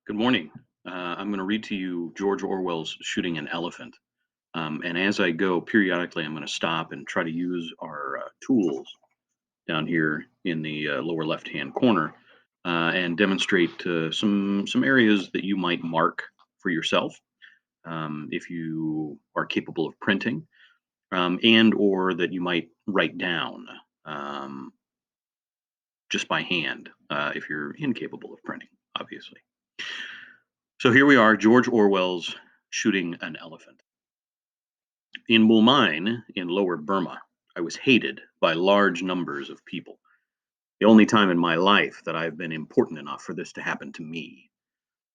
Good morning. I'm going to read to you George Orwell's Shooting an Elephant. And as I go, periodically, I'm going to stop and try to use our tools down here in the lower left-hand corner and demonstrate some areas that you might mark for yourself if you are capable of printing, and or that you might write down um, just by hand if you're incapable of printing, obviously. So here we are, George Orwell's Shooting an Elephant. In Mulmine, in lower Burma, I was hated by large numbers of people. The only time in my life that I've been important enough for this to happen to me.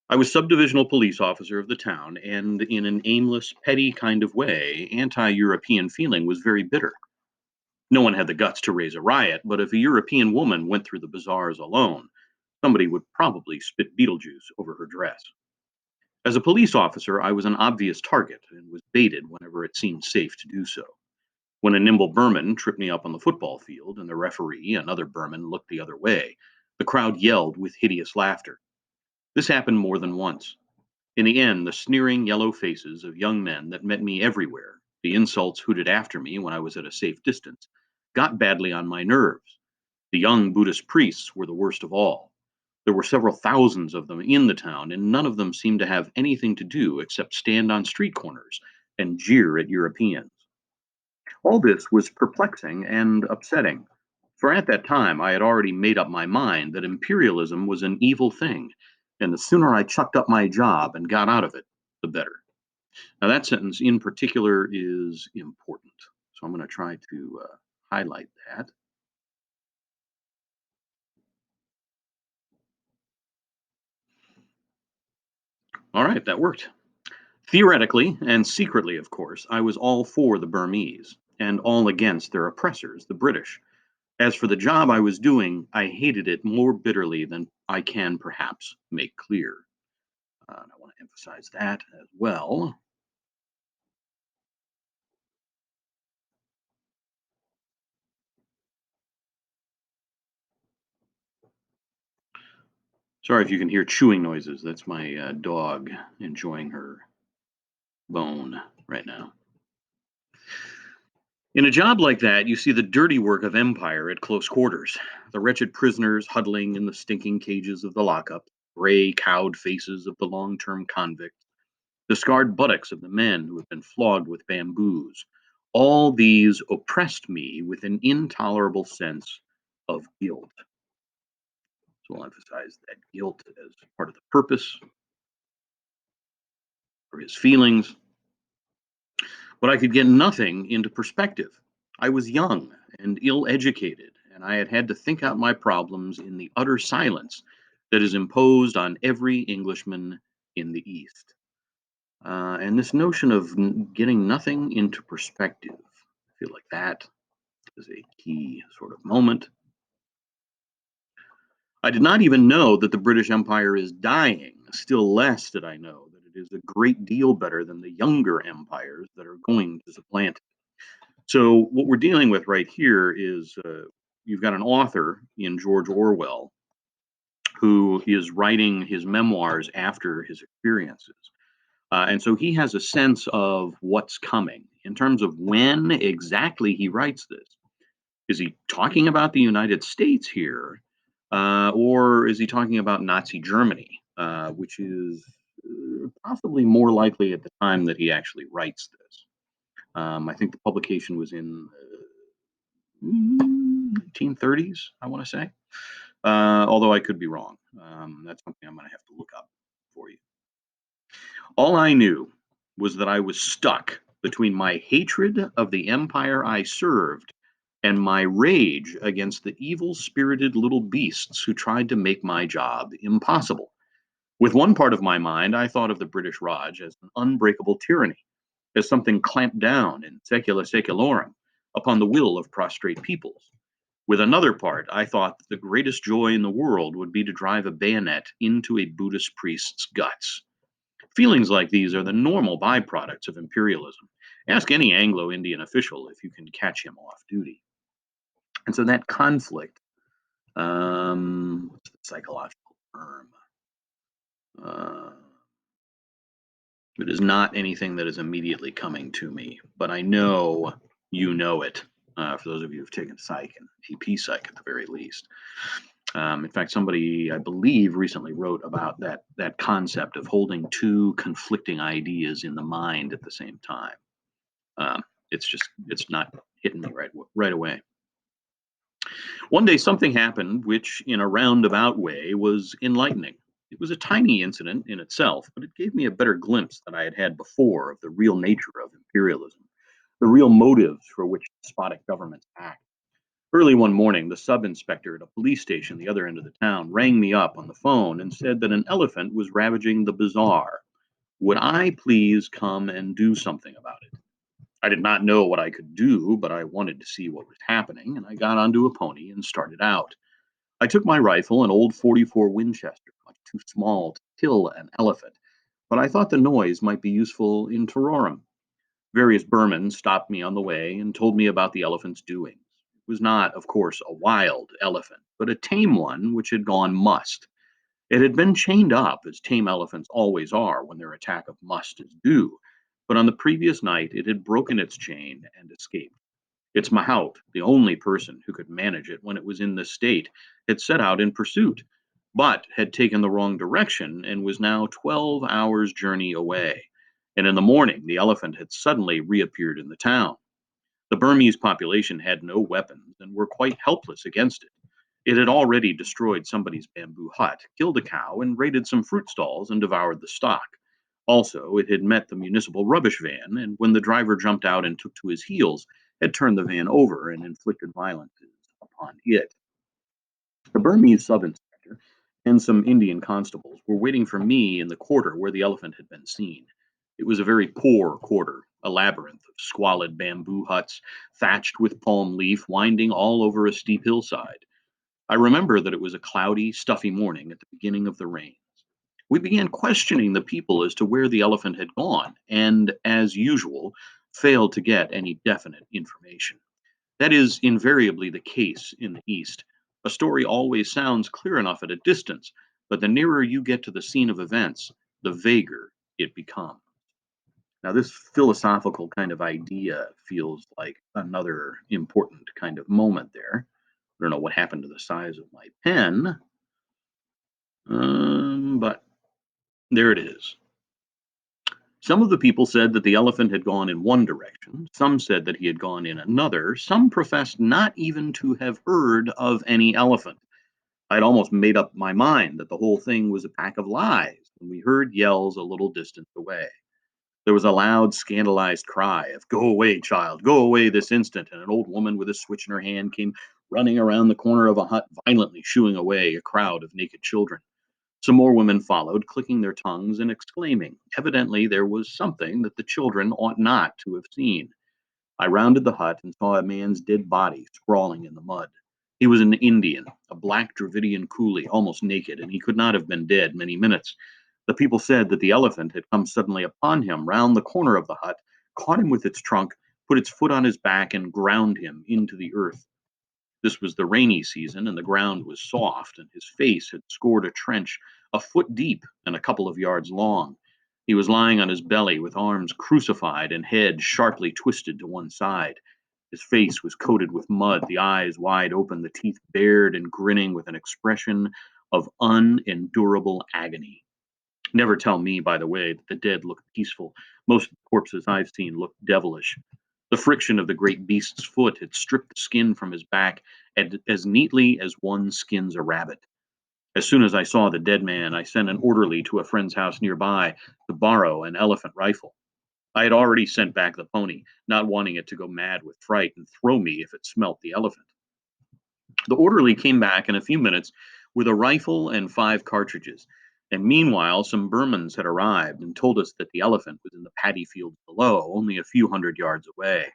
I was subdivisional police officer of the town, and in an aimless, petty kind of way, anti European feeling was very bitter. No one had the guts to raise a riot, but if a European woman went through the bazaars alone, somebody would probably spit Beetlejuice over her dress. As a police officer, I was an obvious target and was baited whenever it seemed safe to do so. When a nimble Burman tripped me up on the football field and the referee, another Burman, looked the other way, the crowd yelled with hideous laughter. This happened more than once. In the end, the sneering yellow faces of young men that met me everywhere, the insults hooted after me when I was at a safe distance, got badly on my nerves. The young Buddhist priests were the worst of all. There were several thousands of them in the town, and none of them seemed to have anything to do except stand on street corners and jeer at Europeans. All this was perplexing and upsetting, for at that time I had already made up my mind that imperialism was an evil thing, and the sooner I chucked up my job and got out of it, the better. Now, that sentence in particular is important, so I'm going to try to highlight that. All right, that worked. Theoretically, and secretly, of course, I was all for the Burmese and all against their oppressors, the British. As for the job I was doing, I hated it more bitterly than I can perhaps make clear. And I want to emphasize that as well. Sorry if you can hear chewing noises. That's my dog enjoying her bone right now. In a job like that, you see the dirty work of empire at close quarters. The wretched prisoners huddling in the stinking cages of the lockup, gray, cowed faces of the long term convicts, the scarred buttocks of the men who have been flogged with bamboos. All these oppressed me with an intolerable sense of guilt. So we'll emphasize that guilt as part of the purpose or his feelings. But I could get nothing into perspective. I was young and ill educated, and I had had to think out my problems in the utter silence that is imposed on every Englishman in the East. And this notion of getting nothing into perspective, I feel like that is a key sort of moment. I did not even know that the British Empire is dying. Still less did I know that it is a great deal better than the younger empires that are going to supplant it. So, what we're dealing with right here is you've got an author in George Orwell who is writing his memoirs after his experiences. And so he has a sense of what's coming in terms of when exactly he writes this. Is he talking about the United States here, or is he talking about Nazi Germany, which is possibly more likely at the time that he actually writes this? I think the publication was in 1930s, I want to say, although I could be wrong. That's something I'm going to have to look up for you. All I knew was that I was stuck between my hatred of the empire I served and my rage against the evil spirited little beasts who tried to make my job impossible. With one part of my mind, I thought of the British Raj as an unbreakable tyranny, as something clamped down in secula seculorum upon the will of prostrate peoples. With another part, I thought that the greatest joy in the world would be to drive a bayonet into a Buddhist priest's guts. Feelings like these are the normal byproducts of imperialism. Ask any Anglo Indian official if you can catch him off duty. And so that conflict, what's the psychological term? Uh, it is not anything that is immediately coming to me, but I know you know it. For those of you who've taken psych and AP psych at the very least. In fact, somebody I believe recently wrote about that concept of holding two conflicting ideas in the mind at the same time. Um, it's not hitting me right away. One day something happened which, in a roundabout way, was enlightening. It was a tiny incident in itself, but it gave me a better glimpse than I had had before of the real nature of imperialism, the real motives for which despotic governments act. Early one morning, the sub inspector at a police station the other end of the town rang me up on the phone and said that an elephant was ravaging the bazaar. Would I please come and do something about it? I did not know what I could do, but I wanted to see what was happening, and I got onto a pony and started out. I took my rifle, an old 44 Winchester, much too small to kill an elephant, but I thought the noise might be useful in terrorem. Various Burmans stopped me on the way and told me about the elephant's doings. It was not, of course, a wild elephant, but a tame one which had gone must. It had been chained up, as tame elephants always are when their attack of must is due, but on the previous night it had broken its chain and escaped. Its mahout, the only person who could manage it when it was in this state, had set out in pursuit, but had taken the wrong direction and was now 12 hours' journey away. And in the morning, the elephant had suddenly reappeared in the town. The Burmese population had no weapons and were quite helpless against it. It had already destroyed somebody's bamboo hut, killed a cow, and raided some fruit stalls and devoured the stock. Also, it had met the municipal rubbish van, and when the driver jumped out and took to his heels, had turned the van over and inflicted violence upon it. The Burmese sub inspector and some Indian constables were waiting for me in the quarter where the elephant had been seen. It was a very poor quarter, a labyrinth of squalid bamboo huts, thatched with palm leaf, winding all over a steep hillside. I remember that it was a cloudy, stuffy morning at the beginning of the rains. We began questioning the people as to where the elephant had gone, and, as usual, failed to get any definite information. That is invariably the case in the East. A story always sounds clear enough at a distance, but the nearer you get to the scene of events, the vaguer it becomes. Now, this philosophical kind of idea feels like another important kind of moment there. I don't know what happened to the size of my pen, but there it is. Some of the people said that the elephant had gone in one direction, some said that he had gone in another, some professed not even to have heard of any elephant. I'd almost made up my mind that the whole thing was a pack of lies when we heard yells a little distance away. There was a loud, scandalized cry of, "Go away, child, go away this instant," and an old woman with a switch in her hand came running around the corner of a hut, violently shooing away a crowd of naked children. Some more women followed, clicking their tongues and exclaiming. Evidently, there was something that the children ought not to have seen. I rounded the hut and saw a man's dead body sprawling in the mud. He was an Indian, a black Dravidian coolie, almost naked, and he could not have been dead many minutes. The people said that the elephant had come suddenly upon him round the corner of the hut, caught him with its trunk, put its foot on his back, and ground him into the earth. This was the rainy season, and the ground was soft, and his face had scored a trench a foot deep and a couple of yards long. He was lying on his belly with arms crucified and head sharply twisted to one side. His face was coated with mud, the eyes wide open, the teeth bared and grinning with an expression of unendurable agony. Never tell me, by the way, that the dead look peaceful. Most of the corpses I've seen look devilish. The friction of the great beast's foot had stripped the skin from his back as neatly as one skins a rabbit. As soon as I saw the dead man, I sent an orderly to a friend's house nearby to borrow an elephant rifle. I had already sent back the pony, not wanting it to go mad with fright and throw me if it smelt the elephant. The orderly came back in a few minutes with a rifle and 5 cartridges. And meanwhile, some Burmans had arrived and told us that the elephant was in the paddy fields below, only a few hundred yards away.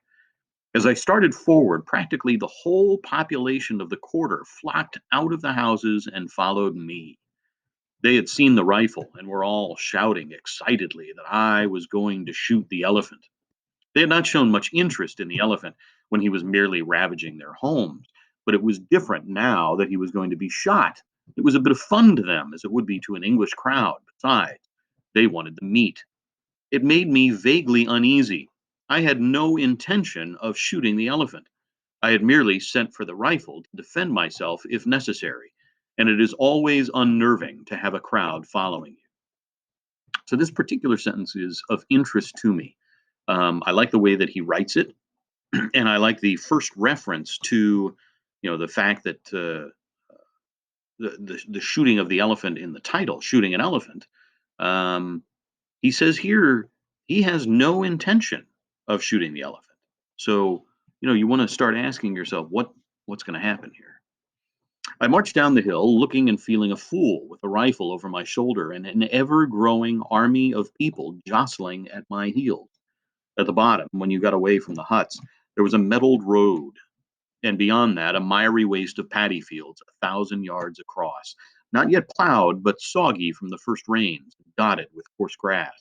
As I started forward, practically the whole population of the quarter flocked out of the houses and followed me. They had seen the rifle and were all shouting excitedly that I was going to shoot the elephant. They had not shown much interest in the elephant when he was merely ravaging their homes, but it was different now that he was going to be shot. It was a bit of fun to them, as it would be to an English crowd. Besides, they wanted the meat. It made me vaguely uneasy. I had no intention of shooting the elephant. I had merely sent for the rifle to defend myself if necessary, and it is always unnerving to have a crowd following you. So this particular sentence is of interest to me. I like the way that he writes it, and I like the first reference to, the fact that the shooting of the elephant in the title, shooting an elephant. Um, he says here he has no intention of shooting the elephant. So you want to start asking yourself what's going to happen here. I marched down the hill, looking and feeling a fool, with a rifle over my shoulder and an ever growing army of people jostling at my heels. At the bottom, when you got away from the huts, there was a metalled road, and beyond that, a miry waste of paddy fields, 1,000 yards across, not yet plowed, but soggy from the first rains, dotted with coarse grass.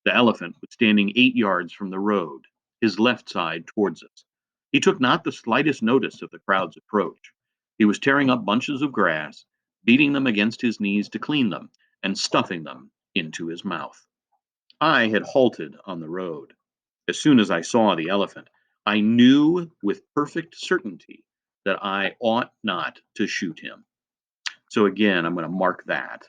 The elephant was standing 8 yards from the road, his left side towards us. He took not the slightest notice of the crowd's approach. He was tearing up bunches of grass, beating them against his knees to clean them, and stuffing them into his mouth. I had halted on the road. As soon as I saw the elephant, I knew with perfect certainty that I ought not to shoot him. So again, I'm going to mark that.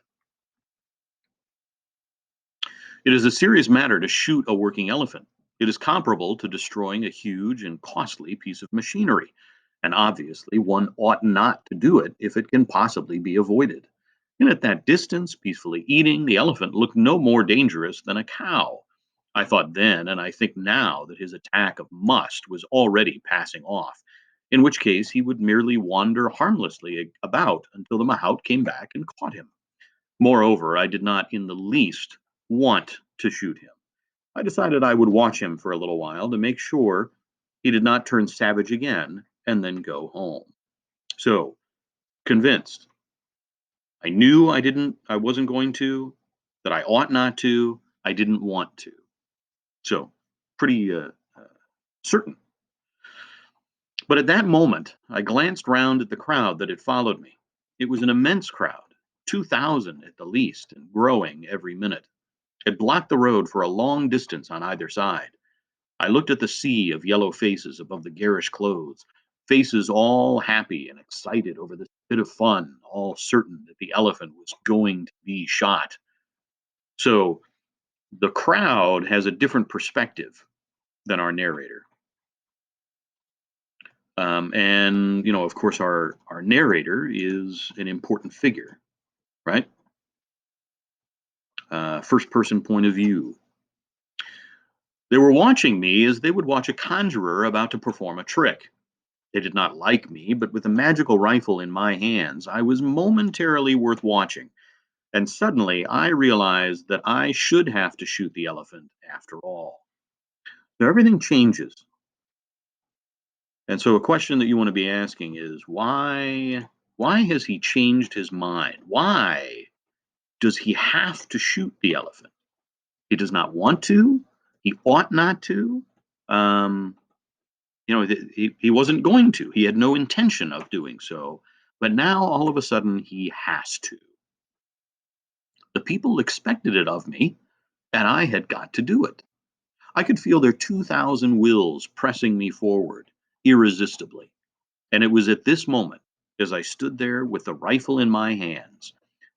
It is a serious matter to shoot a working elephant. It is comparable to destroying a huge and costly piece of machinery, and obviously one ought not to do it if it can possibly be avoided. And at that distance, peacefully eating, the elephant looked no more dangerous than a cow. I thought then, and I think now, that his attack of must was already passing off, in which case he would merely wander harmlessly about until the mahout came back and caught him. Moreover, I did not in the least want to shoot him. I decided I would watch him for a little while to make sure he did not turn savage again and then go home. So, convinced. I knew I wasn't going to, that I ought not to, I didn't want to. So, pretty certain. But at that moment, I glanced round at the crowd that had followed me. It was an immense crowd, 2,000 at the least, and growing every minute. It blocked the road for a long distance on either side. I looked at the sea of yellow faces above the garish clothes, faces all happy and excited over this bit of fun, all certain that the elephant was going to be shot. So the crowd has a different perspective than our narrator. And of course, our narrator is an important figure, right? First person point of view. They were watching me as they would watch a conjurer about to perform a trick. They did not like me, but with the magical rifle in my hands, I was momentarily worth watching. And suddenly I realized that I should have to shoot the elephant after all. So everything changes. And so a question that you want to be asking is why has he changed his mind? Why does he have to shoot the elephant? He does not want to. He ought not to. Um, he wasn't going to. He had no intention of doing so. But now all of a sudden he has to. The people expected it of me, and I had got to do it. I could feel their 2,000 wills pressing me forward irresistibly. And it was at this moment, as I stood there with the rifle in my hands,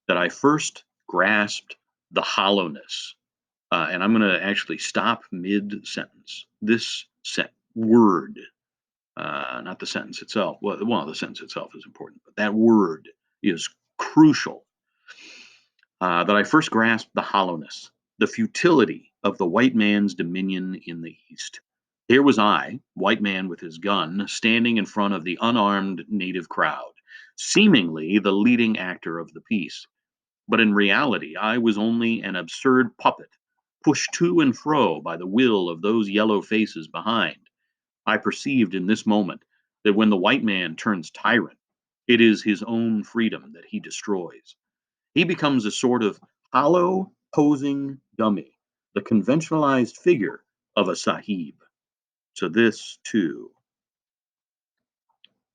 that I first grasped the hollowness. And I'm going to actually stop mid sentence. This word, not the sentence itself. Well, the sentence itself is important, but that word is crucial. That I first grasped the hollowness, the futility of the white man's dominion in the East. Here was I, white man with his gun, standing in front of the unarmed native crowd, seemingly the leading actor of the piece. But in reality, I was only an absurd puppet, pushed to and fro by the will of those yellow faces behind. I perceived in this moment that when the white man turns tyrant, it is his own freedom that he destroys. He becomes a sort of hollow, posing dummy, the conventionalized figure of a sahib. So this too,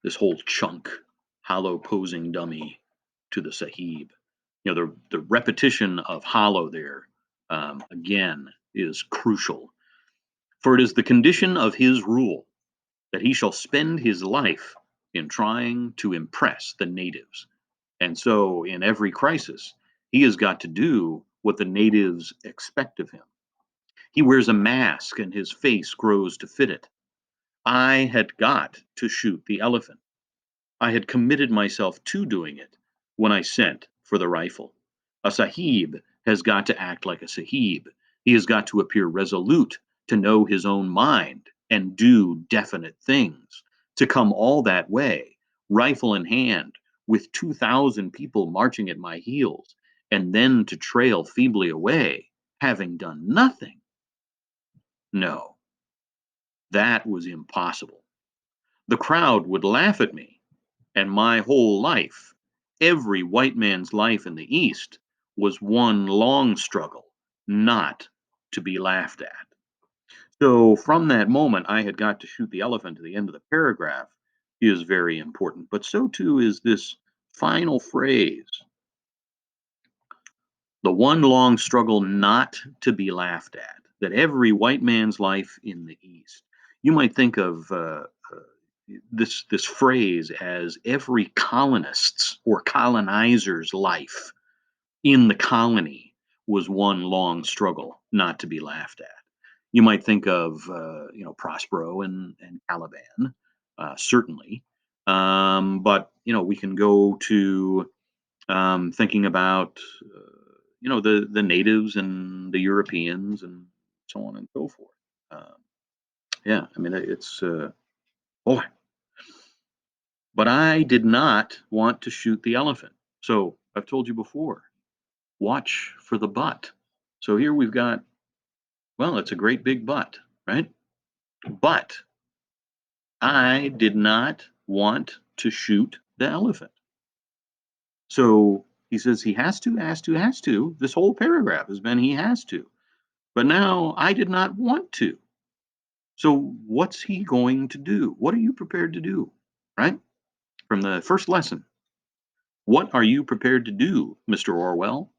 this whole chunk, hollow posing dummy, to the Sahib. The repetition of hollow there, again, is crucial. For it is the condition of his rule that he shall spend his life in trying to impress the natives. And so, in every crisis, he has got to do what the natives expect of him. He wears a mask and his face grows to fit it. I had got to shoot the elephant. I had committed myself to doing it when I sent for the rifle. A sahib has got to act like a sahib. He has got to appear resolute, to know his own mind and do definite things. To come all that way, rifle in hand, with 2,000 people marching at my heels, and then to trail feebly away, having done nothing. No, that was impossible. The crowd would laugh at me, and my whole life, every white man's life in the East, was one long struggle, not to be laughed at. So from that moment, I had got to shoot the elephant to the end of the paragraph is very important. But so too is this final phrase, the one long struggle not to be laughed at, that every white man's life in the East. You might think of this phrase as every colonist's or colonizer's life in the colony was one long struggle not to be laughed at. You might think of Prospero and Caliban, certainly, but we can go to thinking about the natives and the Europeans and so on and so forth. Um, yeah, I mean it's boy, but I did not want to shoot the elephant. So I've told you before, watch for the butt. So here we've got, well, it's a great big butt, right? But I did not want to shoot the elephant. So he says he has to, has to, has to. This whole paragraph has been he has to. But now I did not want to. So what's he going to do? What are you prepared to do? Right? From the first lesson. What are you prepared to do, Mr. Orwell?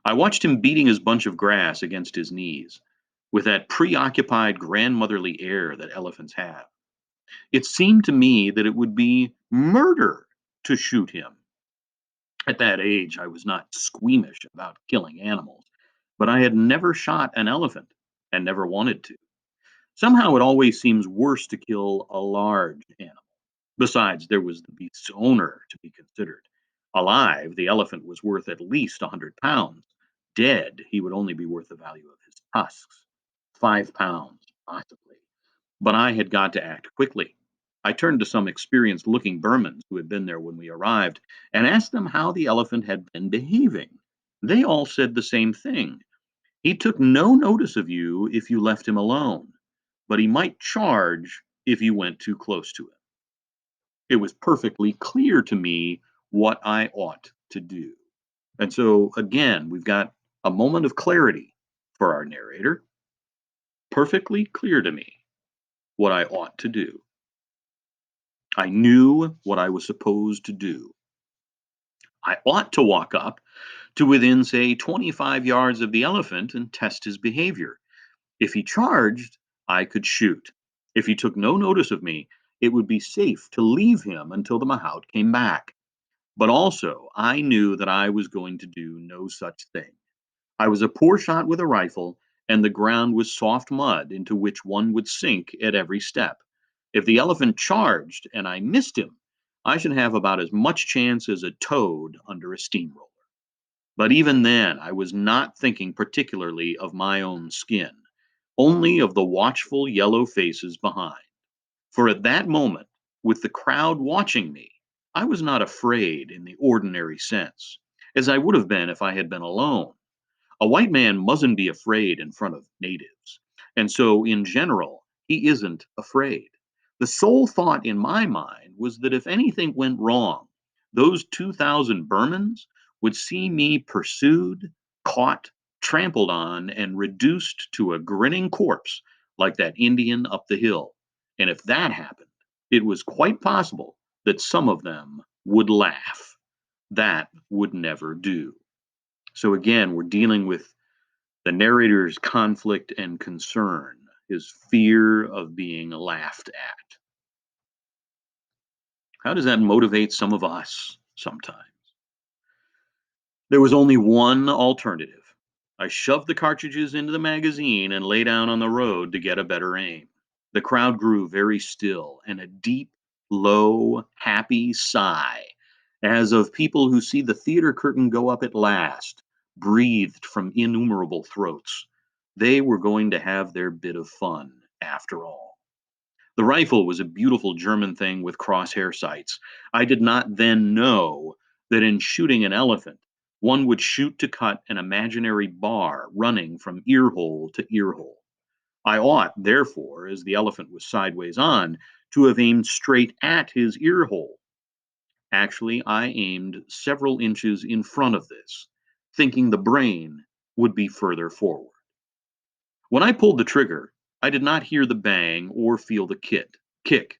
I watched him beating his bunch of grass against his knees, with that preoccupied grandmotherly air that elephants have. It seemed to me that it would be murder to shoot him. At that age, I was not squeamish about killing animals, but I had never shot an elephant and never wanted to. Somehow it always seems worse to kill a large animal. Besides, there was the beast's owner to be considered. Alive, the elephant was worth at least 100 pounds. Dead, he would only be worth the value of his tusks. 5 pounds, possibly. But I had got to act quickly. I turned to some experienced looking Burmans who had been there when we arrived and asked them how the elephant had been behaving. They all said the same thing. He took no notice of you if you left him alone, but he might charge if you went too close to him. It was perfectly clear to me what I ought to do. And so, again, we've got a moment of clarity for our narrator. Perfectly clear to me what I ought to do. I knew what I was supposed to do. I ought to walk up to within, say, 25 yards of the elephant and test his behavior. If he charged, I could shoot. If he took no notice of me, it would be safe to leave him until the mahout came back. But also, I knew that I was going to do no such thing. I was a poor shot with a rifle, and the ground was soft mud into which one would sink at every step. If the elephant charged and I missed him, I should have about as much chance as a toad under a steamroller. But even then, I was not thinking particularly of my own skin, only of the watchful yellow faces behind. For at that moment, with the crowd watching me, I was not afraid in the ordinary sense, as I would have been if I had been alone. A white man mustn't be afraid in front of natives. And so, in general, he isn't afraid. The sole thought in my mind was that if anything went wrong, those 2,000 Burmans would see me pursued, caught, trampled on, and reduced to a grinning corpse like that Indian up the hill. And if that happened, it was quite possible that some of them would laugh. That would never do. So again, we're dealing with the narrator's conflict and concern, his fear of being laughed at. How does that motivate some of us sometimes? There was only one alternative. I shoved the cartridges into the magazine and lay down on the road to get a better aim. The crowd grew very still, and a deep, low, happy sigh, as of people who see the theater curtain go up at last, breathed from innumerable throats. They were going to have their bit of fun, after all. The rifle was a beautiful German thing with crosshair sights. I did not then know that in shooting an elephant, one would shoot to cut an imaginary bar running from earhole to earhole. I ought, therefore, as the elephant was sideways on, to have aimed straight at his earhole. Actually, I aimed several inches in front of this, thinking the brain would be further forward. When I pulled the trigger, I did not hear the bang or feel the kick.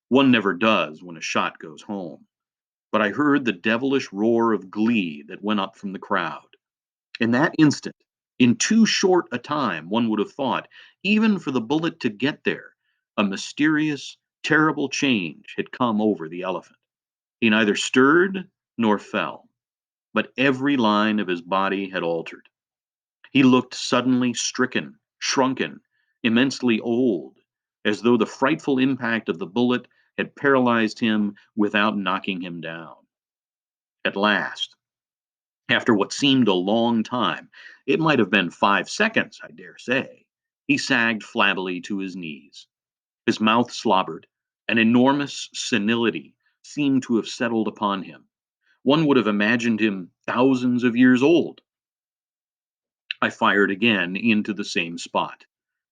One never does when a shot goes home. But I heard the devilish roar of glee that went up from the crowd. In that instant, in too short a time, one would have thought, even for the bullet to get there, a mysterious, terrible change had come over the elephant. He neither stirred nor fell, but every line of his body had altered. He looked suddenly stricken, shrunken, immensely old, as though the frightful impact of the bullet had paralyzed him without knocking him down. At last, after what seemed a long time, it might have been 5 seconds, I dare say, he sagged flabbily to his knees. His mouth slobbered. An enormous senility seemed to have settled upon him. One would have imagined him thousands of years old. I fired again into the same spot.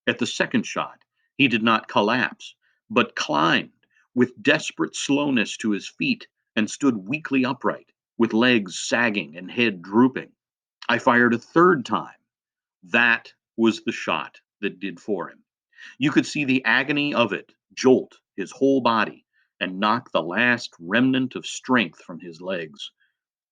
At the second shot, he did not collapse, but climbed with desperate slowness to his feet and stood weakly upright, with legs sagging and head drooping. I fired a third time. That was the shot that did for him. You could see the agony of it jolt his whole body and knock the last remnant of strength from his legs.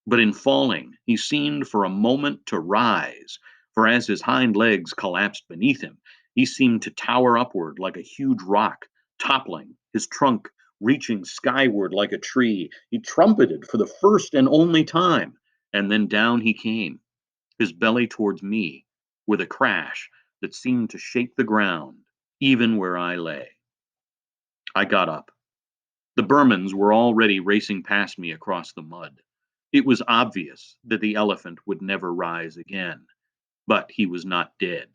But in falling, he seemed for a moment to rise, for as his hind legs collapsed beneath him, he seemed to tower upward like a huge rock, toppling, his trunk reaching skyward like a tree. He trumpeted for the first and only time, and then down he came, his belly towards me, with a crash that seemed to shake the ground, even where I lay. I got up. The Burmans were already racing past me across the mud. It was obvious that the elephant would never rise again, but he was not dead.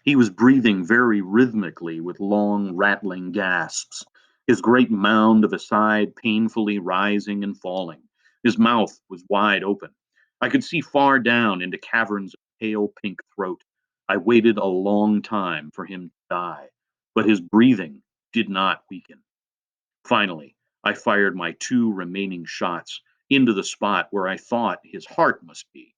He was breathing very rhythmically with long, rattling gasps, his great mound of a side painfully rising and falling. His mouth was wide open. I could see far down into caverns of pale pink throat. I waited a long time for him to die, but his breathing did not weaken. Finally, I fired my two remaining shots into the spot where I thought his heart must be.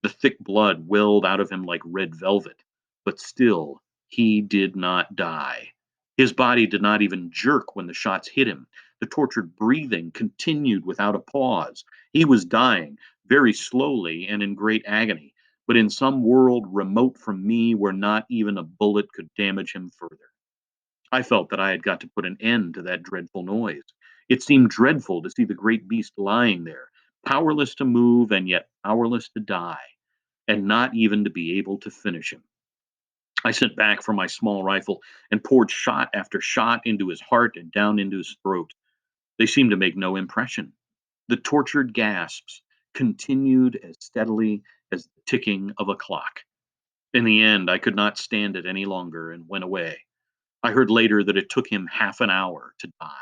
The thick blood welled out of him like red velvet, but still he did not die. His body did not even jerk when the shots hit him. The tortured breathing continued without a pause. He was dying, very slowly and in great agony, but in some world remote from me where not even a bullet could damage him further. I felt that I had got to put an end to that dreadful noise. It seemed dreadful to see the great beast lying there, powerless to move and yet powerless to die, and not even to be able to finish him. I sent back for my small rifle and poured shot after shot into his heart and down into his throat. They seemed to make no impression. The tortured gasps continued as steadily as the ticking of a clock. In the end, I could not stand it any longer and went away. I heard later that it took him half an hour to die.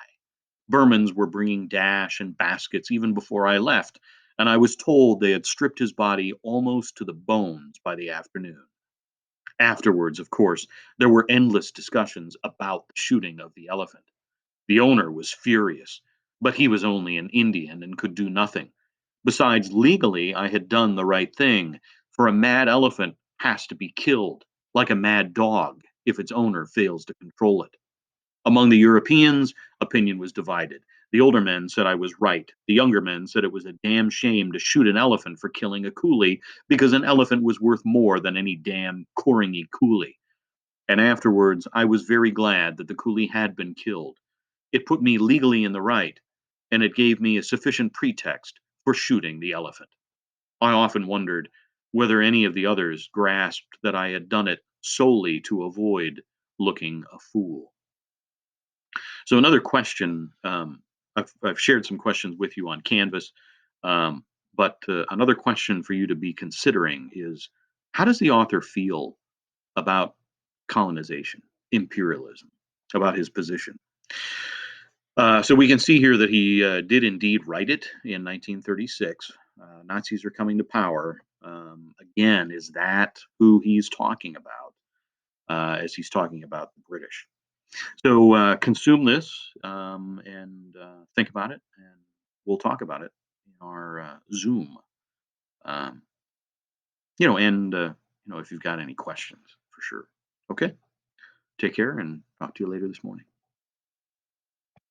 Burmans were bringing dash and baskets even before I left, and I was told they had stripped his body almost to the bones by the afternoon. Afterwards, of course, there were endless discussions about the shooting of the elephant. The owner was furious, but he was only an Indian and could do nothing. Besides, legally, I had done the right thing, for a mad elephant has to be killed, like a mad dog, if its owner fails to control it. Among the Europeans, opinion was divided. The older men said I was right. The younger men said it was a damn shame to shoot an elephant for killing a coolie because an elephant was worth more than any damn Koringi coolie. And afterwards, I was very glad that the coolie had been killed. It put me legally in the right, and it gave me a sufficient pretext for shooting the elephant. I often wondered whether any of the others grasped that I had done it solely to avoid looking a fool. So another question, I've shared some questions with you on Canvas, um, but another question for you to be considering is, how does the author feel about colonization, imperialism, about his position? So we can see here that he did indeed write it in 1936. Nazis are coming to power. Again, is that who he's talking about as he's talking about the British? So consume this and think about it, and we'll talk about it in our Zoom. Um, and if you've got any questions, for sure. Okay, take care, and talk to you later this morning.